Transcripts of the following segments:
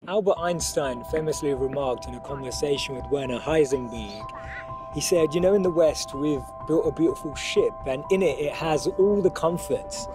Albert Einstein famously remarked in a conversation with Werner Heisenberg, he said, you know, in the West, we've built a beautiful ship, and in it, it has all the comforts.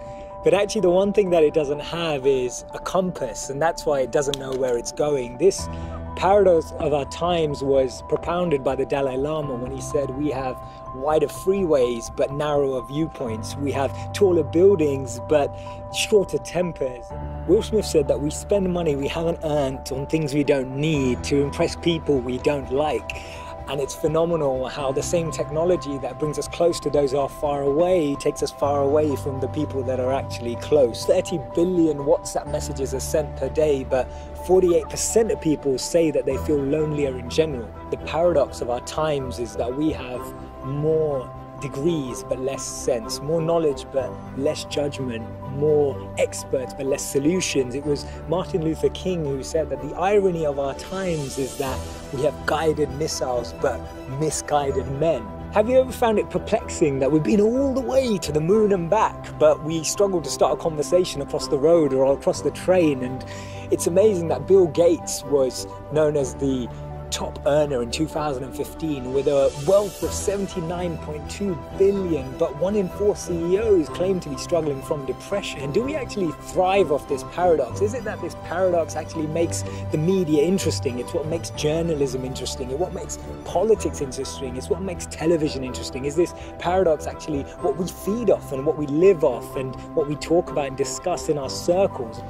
But actually, the one thing that it doesn't have is a compass, and that's why it doesn't know where it's going. This paradox of our times was propounded by the Dalai Lama when he said we have wider freeways but narrower viewpoints. We have taller buildings but shorter tempers. Will Smith said that we spend money we haven't earned on things we don't need to impress people we don't like. And it's phenomenal how the same technology that brings us close to those who are far away takes us far away from the people that are actually close. 30 billion WhatsApp messages are sent per day, but 48% of people say that they feel lonelier in general. The paradox of our times is that we have more degrees but less sense, more knowledge but less judgment, more experts but less solutions. It was Martin Luther King who said that the irony of our times is that we have guided missiles but misguided men. Have you ever found it perplexing that we've been all the way to the moon and back, but we struggle to start a conversation across the road or across the train? And it's amazing that Bill Gates was known as the top earner in 2015 with a wealth of 79.2 billion, but 1 in 4 CEOs claim to be struggling from depression. Do we actually thrive off this paradox? Is it that this paradox actually makes the media interesting? It's what makes journalism interesting. It's what makes politics interesting. It's what makes television interesting. Is this paradox actually what we feed off and what we live off and what we talk about and discuss in our circles?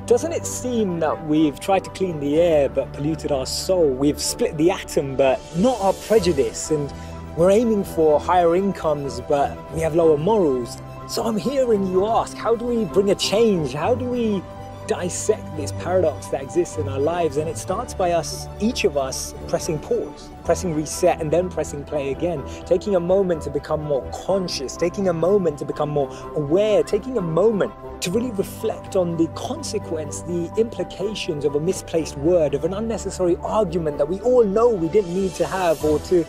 Doesn't it seem that we've tried to clean the air but polluted our soul? We've split the atom but not our prejudice, and we're aiming for higher incomes but we have lower morals. So I'm hearing you ask, how do we bring a change? How do we dissect this paradox that exists in our lives? And it starts by us, each of us, pressing pause, pressing reset, and then pressing play again, taking a moment to become more conscious, taking a moment to become more aware, taking a moment to really reflect on the consequence, the implications of a misplaced word, of an unnecessary argument that we all know we didn't need to have, or to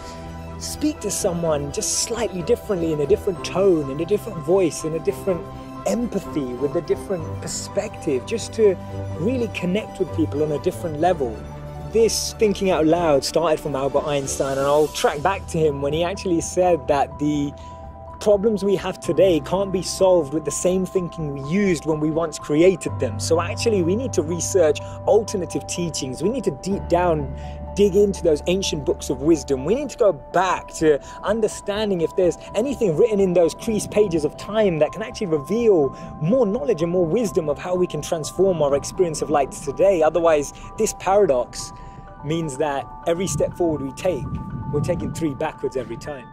speak to someone just slightly differently, in a different tone, in a different voice, in a different empathy, with a different perspective, just to really connect with people on a different level. This thinking out loud started from Albert Einstein, and I'll track back to him when he actually said that the problems we have today can't be solved with the same thinking we used when we once created them. So actually we need to research alternative teachings. We need to deep down dig into those ancient books of wisdom. We need to go back to understanding if there's anything written in those creased pages of time that can actually reveal more knowledge and more wisdom of how we can transform our experience of light today. Otherwise, this paradox means that every step forward we take, we're taking 3 backwards every time.